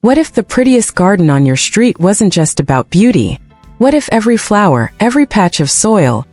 What if the prettiest garden on your street wasn't just about beauty? What if every flower, every patch of soil,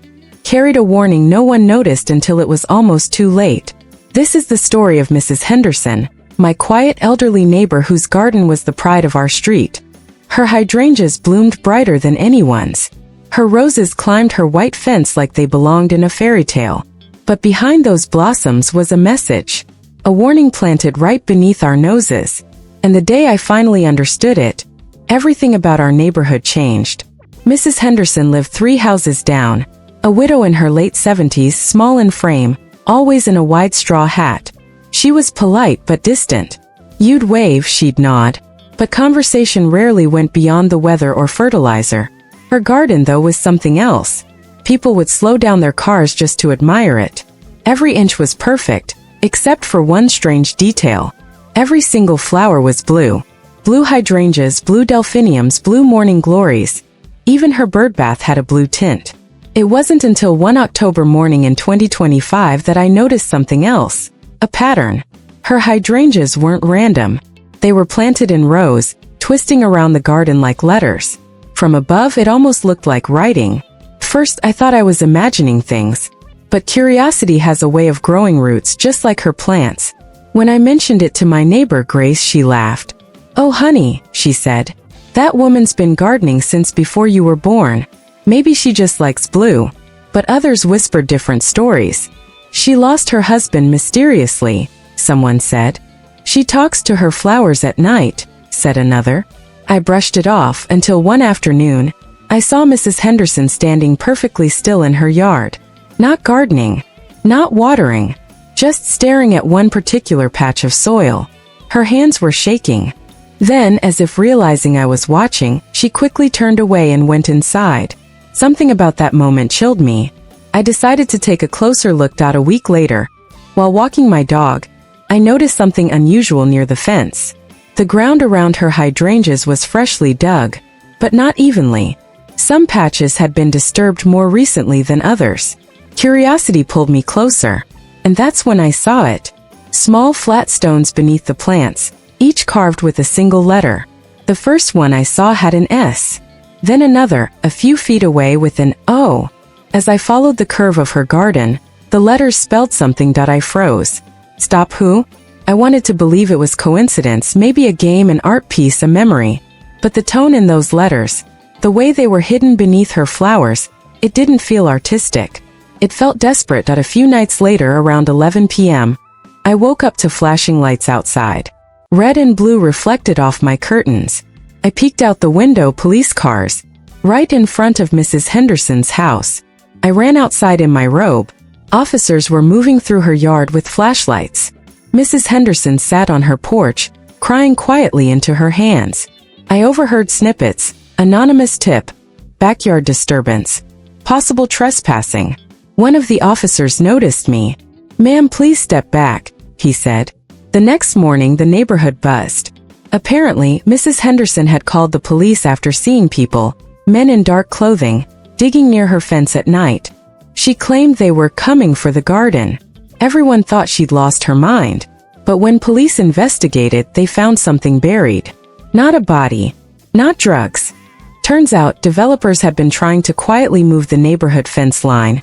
carried a warning no one noticed until it was almost too late? This is the story of Mrs. Henderson, my quiet elderly neighbor whose garden was the pride of our street. Her hydrangeas bloomed brighter than anyone's. Her roses climbed her white fence like they belonged in a fairy tale. But behind those blossoms was a message, a warning planted right beneath our noses. And the day I finally understood it, everything about our neighborhood changed. Mrs. Henderson lived 3 houses down, a widow in her late 70s, small in frame, always in a wide straw hat. She was polite but distant. You'd wave, she'd nod. But conversation rarely went beyond the weather or fertilizer. Her garden, though, was something else. People would slow down their cars just to admire it. Every inch was perfect, except for one strange detail. Every single flower was blue. Blue hydrangeas, blue delphiniums, blue morning glories. Even her birdbath had a blue tint. It wasn't until one October morning in 2025 that I noticed something else. A pattern. Her hydrangeas weren't random. They were planted in rows, twisting around the garden like letters. From above, it almost looked like writing. First, I thought I was imagining things. But curiosity has a way of growing roots just like her plants. When I mentioned it to my neighbor Grace, she laughed. "Oh honey," she said, "that woman's been gardening since before you were born. Maybe she just likes blue." But others whispered different stories. "She lost her husband mysteriously," someone said. "She talks to her flowers at night," said another. I brushed it off until one afternoon, I saw Mrs. Henderson standing perfectly still in her yard. Not gardening, not watering, just staring at one particular patch of soil. Her hands were shaking. Then, as if realizing I was watching, she quickly turned away and went inside. Something about that moment chilled me. I decided to take a closer look. A week later, while walking my dog, I noticed something unusual near the fence. The ground around her hydrangeas was freshly dug, but not evenly. Some patches had been disturbed more recently than others. Curiosity pulled me closer, and that's when I saw it. Small flat stones beneath the plants, each carved with a single letter. The first one I saw had an S. Then another, a few feet away, with an O. As I followed the curve of her garden, the letters spelled something. I froze. Stop who? I wanted to believe it was coincidence, maybe a game, an art piece, a memory. But the tone in those letters, the way they were hidden beneath her flowers, it didn't feel artistic. It felt desperate. A few nights later, around 11 p.m., I woke up to flashing lights outside. Red and blue reflected off my curtains. I peeked out the window. Police cars, right in front of Mrs. Henderson's house. I ran outside in my robe. Officers were moving through her yard with flashlights. Mrs. Henderson sat on her porch, crying quietly into her hands. I overheard snippets: anonymous tip, backyard disturbance, possible trespassing. One of the officers noticed me. "Ma'am, please step back," he said. The next morning, the neighborhood buzzed. Apparently, Mrs. Henderson had called the police after seeing people, men in dark clothing, digging near her fence at night. She claimed they were coming for the garden. Everyone thought she'd lost her mind. But when police investigated, they found something buried. Not a body, not drugs. Turns out, developers had been trying to quietly move the neighborhood fence line,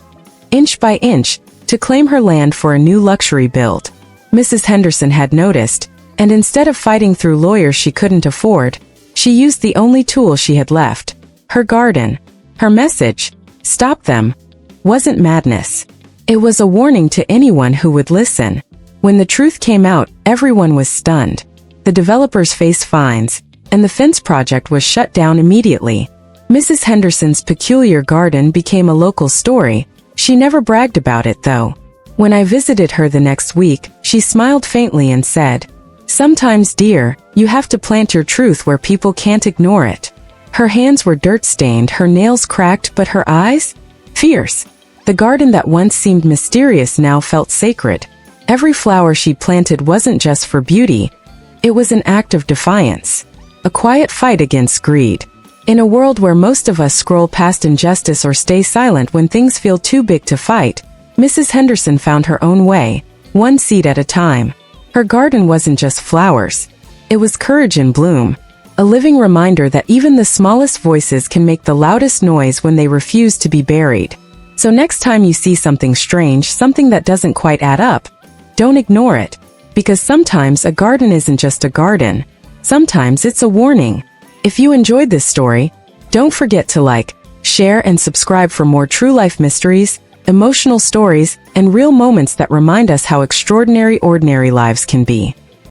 inch by inch, to claim her land for a new luxury build. Mrs. Henderson had noticed, and instead of fighting through lawyers she couldn't afford, she used the only tool she had left: her garden. Her message, "Stop them," wasn't madness. It was a warning to anyone who would listen. When the truth came out, everyone was stunned. The developers faced fines, and the fence project was shut down immediately. Mrs. Henderson's peculiar garden became a local story. She never bragged about it, though. When I visited her the next week, she smiled faintly and said, "Sometimes, dear, you have to plant your truth where people can't ignore it." Her hands were dirt-stained, her nails cracked, but her eyes? Fierce. The garden that once seemed mysterious now felt sacred. Every flower she planted wasn't just for beauty. It was an act of defiance. A quiet fight against greed. In a world where most of us scroll past injustice or stay silent when things feel too big to fight, Mrs. Henderson found her own way, one seed at a time. Her garden wasn't just flowers. It was courage in bloom, a living reminder that even the smallest voices can make the loudest noise when they refuse to be buried. So next time you see something strange, something that doesn't quite add up, don't ignore it, because sometimes a garden isn't just a garden. Sometimes it's a warning. If you enjoyed this story, don't forget to like, share, and subscribe for more true life mysteries, emotional stories, and real moments that remind us how extraordinary ordinary lives can be.